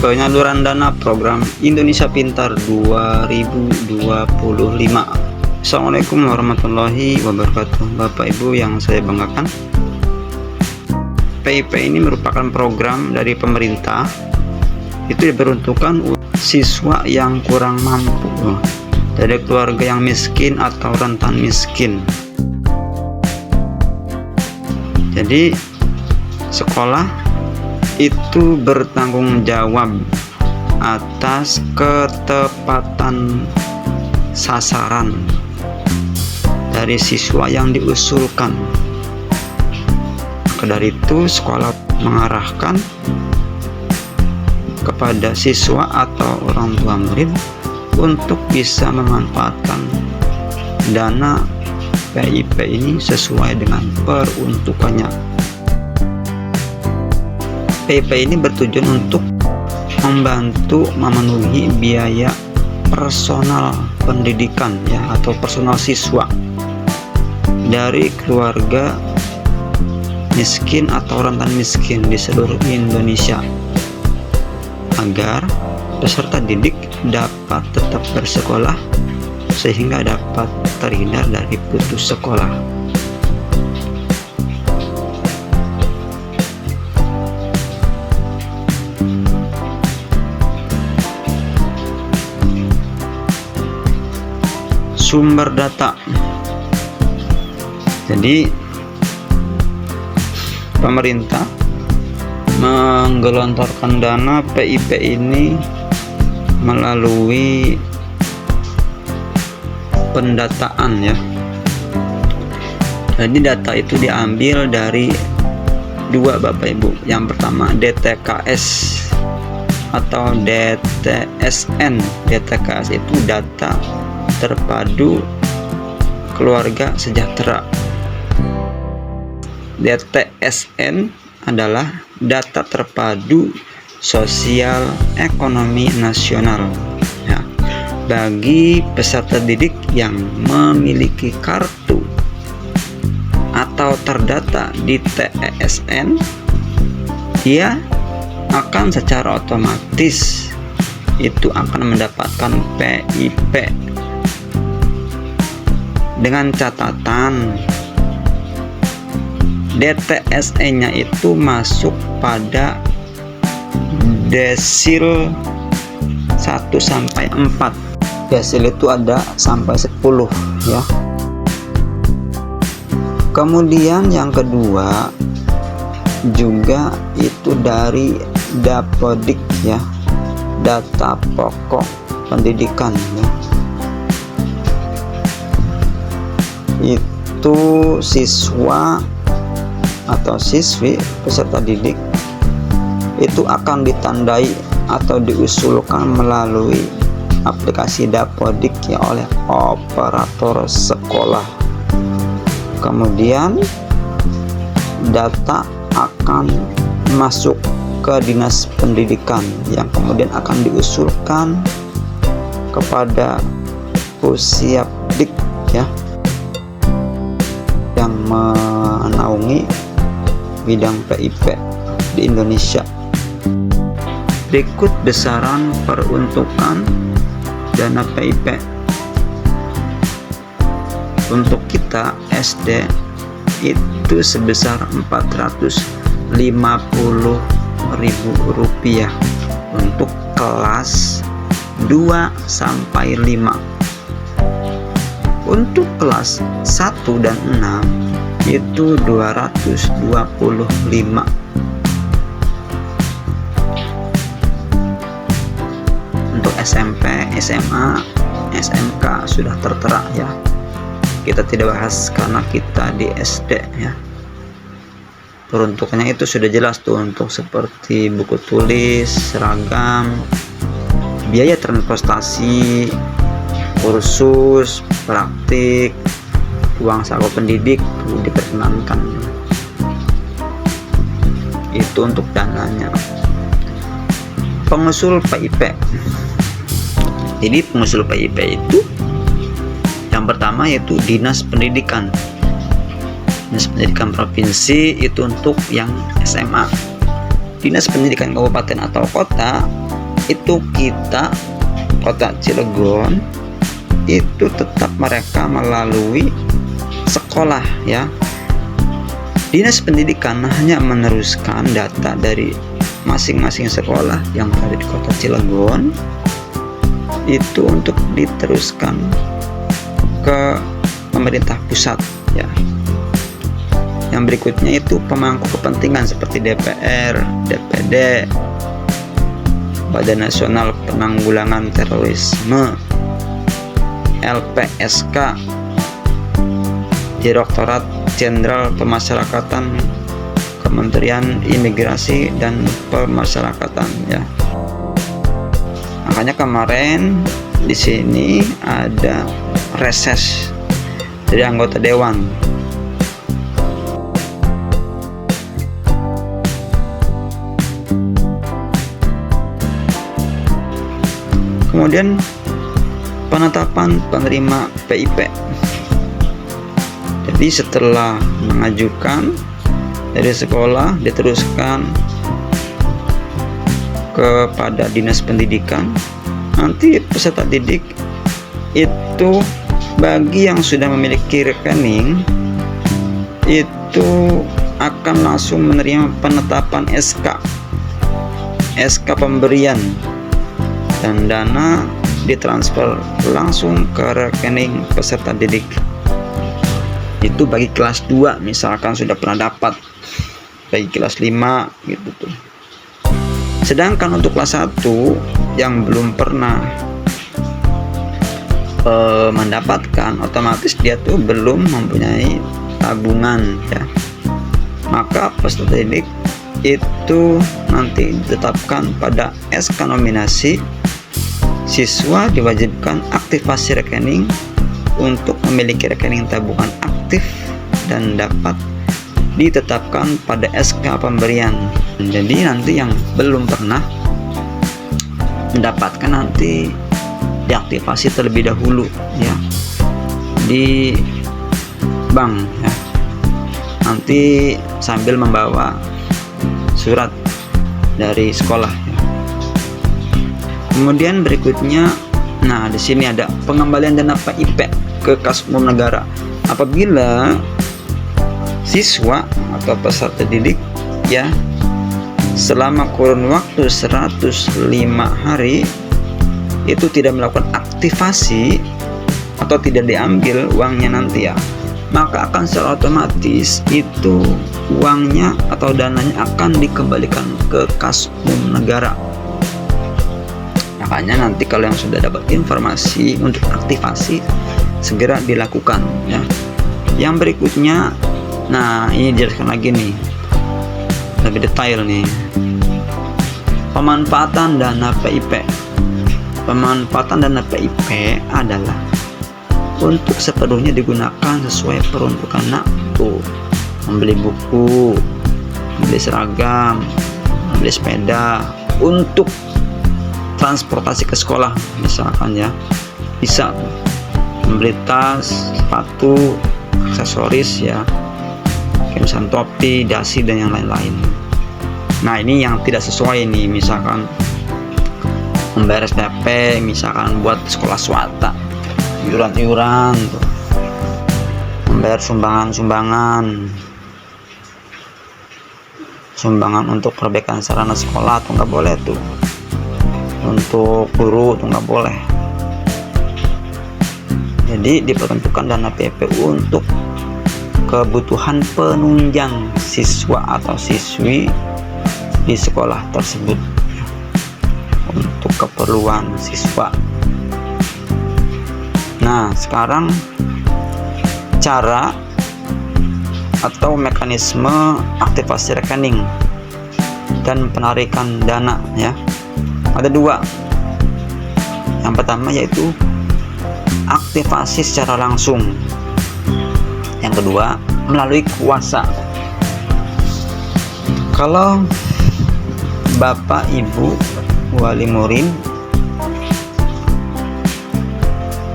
penyaluran dana program Indonesia Pintar 2025. Assalamualaikum warahmatullahi wabarakatuh. Bapak Ibu yang saya banggakan, PIP ini merupakan program dari pemerintah. Itu diperuntukkan siswa yang kurang mampu, dari keluarga yang miskin atau rentan miskin. Jadi sekolah itu bertanggung jawab atas ketepatan sasaran dari siswa yang diusulkan. Maka dari itu sekolah mengarahkan kepada siswa atau orang tua murid untuk bisa memanfaatkan dana PIP ini sesuai dengan peruntukannya. PIP ini bertujuan untuk membantu memenuhi biaya personal pendidikan atau personal siswa dari keluarga miskin atau rentan miskin di seluruh Indonesia, agar peserta didik dapat tetap bersekolah sehingga dapat terhindar dari putus sekolah. Sumber data. Jadi pemerintah menggelontorkan dana PIP ini melalui pendataan Jadi data itu diambil dari dua Bapak Ibu. Yang pertama DTKS atau DTSN. DTKS itu data terpadu keluarga sejahtera. DTSN adalah data terpadu sosial ekonomi nasional bagi peserta didik yang memiliki kartu atau terdata di TESN. Dia akan secara otomatis itu akan mendapatkan PIP, dengan catatan DTSN-nya itu masuk pada desil 1 sampai 4. Desil itu ada sampai 10 Kemudian yang kedua juga itu dari Dapodik data pokok pendidikan Itu siswa atau siswi peserta didik itu akan ditandai atau diusulkan melalui aplikasi Dapodik oleh operator sekolah. Kemudian data akan masuk ke dinas pendidikan yang kemudian akan diusulkan kepada Pusiapdik yang menaungi bidang PIP di Indonesia. Berikut besaran peruntukan dana PIP untuk kita SD itu sebesar Rp450.000 untuk kelas 2 sampai 5. Untuk kelas 1 dan 6 itu 225. Untuk SMP, SMA, SMK sudah tertera Kita tidak bahas karena kita di SD Peruntukannya itu sudah jelas tuh, untuk seperti buku tulis, seragam, biaya transportasi, kursus, praktik, uang saku pendidik diperkenankan. Itu untuk dananya. Pengusul PIP. Jadi pengusul PIP itu yang pertama yaitu Dinas Pendidikan. Dinas Pendidikan Provinsi itu untuk yang SMA. Dinas Pendidikan Kabupaten atau Kota itu kita Kota Cilegon itu tetap mereka melalui sekolah ya. Dinas Pendidikan hanya meneruskan data dari masing-masing sekolah yang ada di Kota Cilegon itu untuk diteruskan ke pemerintah pusat ya. Yang berikutnya itu pemangku kepentingan seperti DPR, DPD, Badan Nasional Penanggulangan Terorisme, LPSK, Direktorat Jenderal Pemasyarakatan, Kementerian Imigrasi dan Pemasyarakatan ya. Makanya kemarin di sini ada reses dari anggota dewan. Kemudian penetapan penerima PIP. Jadi setelah mengajukan dari sekolah diteruskan kepada Dinas Pendidikan, nanti peserta didik itu bagi yang sudah memiliki rekening itu akan langsung menerima penetapan SK pemberian, dan dana ditransfer langsung ke rekening peserta didik. Itu bagi kelas 2 misalkan sudah pernah dapat, bagi kelas 5 gitu tuh. Sedangkan untuk kelas 1 yang belum pernah mendapatkan, otomatis dia tuh belum mempunyai tabungan ya. Maka peserta didik itu nanti ditetapkan pada SK nominasi. Siswa diwajibkan aktivasi rekening untuk memiliki rekening tabungan aktif dan dapat ditetapkan pada SK pemberian. Jadi nanti yang belum pernah mendapatkan nanti diaktifasi terlebih dahulu ya di bank ya. Nanti sambil membawa surat dari sekolah ya. Kemudian berikutnya, nah di sini ada pengembalian dana PIP ke kas umum negara. Apabila siswa atau peserta didik ya selama kurun waktu 105 hari itu tidak melakukan aktivasi atau tidak diambil uangnya nanti ya, maka akan secara otomatis itu uangnya atau dananya akan dikembalikan ke kas umum negara. Makanya nanti kalau yang sudah dapat informasi untuk aktivasi segera dilakukan ya. Yang berikutnya, nah ini dijelaskan lagi nih lebih detail nih, pemanfaatan dana PIP. Pemanfaatan dana PIP adalah untuk sepenuhnya digunakan sesuai peruntukan tuh, membeli buku, membeli seragam, membeli sepeda, untuk transportasi ke sekolah misalkan ya, bisa membeli tas, sepatu, aksesoris ya, misalkan topi, dasi dan yang lain-lain. Nah ini yang tidak sesuai nih, misalkan membayar SPP misalkan buat sekolah swasta, iuran-iuran tuh, membayar sumbangan untuk perbaikan sarana sekolah tuh nggak boleh tuh, untuk guru tuh nggak boleh. Jadi diperuntukkan dana PIP untuk kebutuhan penunjang siswa atau siswi di sekolah tersebut, untuk keperluan siswa. Nah sekarang cara atau mekanisme aktivasi rekening dan penarikan dana ya, ada dua. Yang pertama yaitu aktivasi secara langsung, yang kedua melalui kuasa. Kalau Bapak Ibu wali murid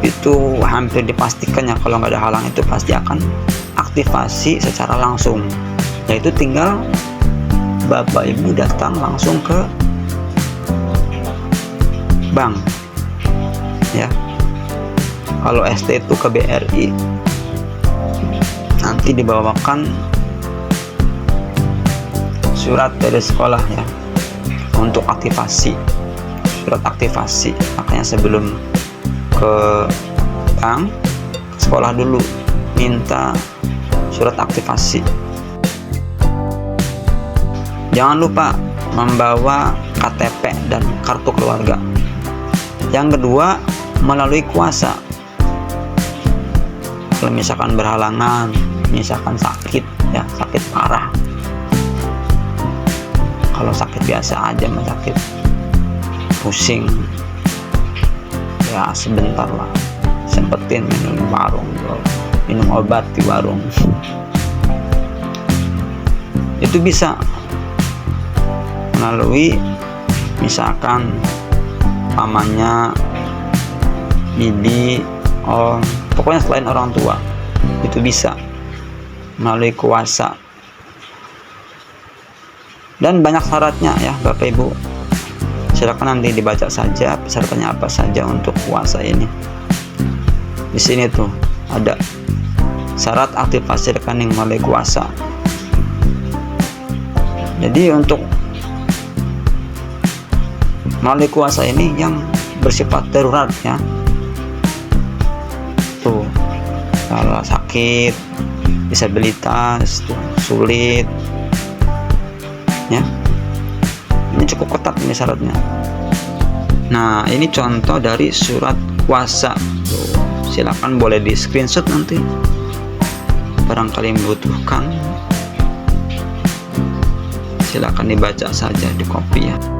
itu hampir dipastikan ya, kalau nggak ada halang itu pasti akan aktivasi secara langsung, yaitu tinggal Bapak Ibu datang langsung ke bank ya. Kalau ST itu ke BRI, nanti dibawakan surat dari sekolah ya untuk aktivasi, surat aktivasi. Makanya sebelum ke bank, ke sekolah dulu minta surat aktivasi. Jangan lupa membawa KTP dan kartu keluarga. Yang kedua, melalui kuasa. Kalau misalkan berhalangan, misalkan sakit ya, sakit parah. Kalau sakit biasa aja, sakit pusing ya sebentar lah, sempetin minum warung, minum obat di warung. Itu bisa melalui misalkan pamannya, bibi, om, pokoknya selain orang tua itu bisa melalui kuasa. Dan banyak syaratnya ya Bapak Ibu, silakan nanti dibaca saja persyaratannya apa saja untuk kuasa ini. Di sini tuh ada syarat aktivasi rekening melalui kuasa. Jadi untuk melalui kuasa ini yang bersifat darurat ya, tuh kalau sakit, disabilitas tuh sulit ya, ini cukup ketat ini syaratnya. Nah ini contoh dari surat kuasa tuh, silakan boleh di screenshot nanti barangkali membutuhkan, silakan dibaca saja, di copy ya.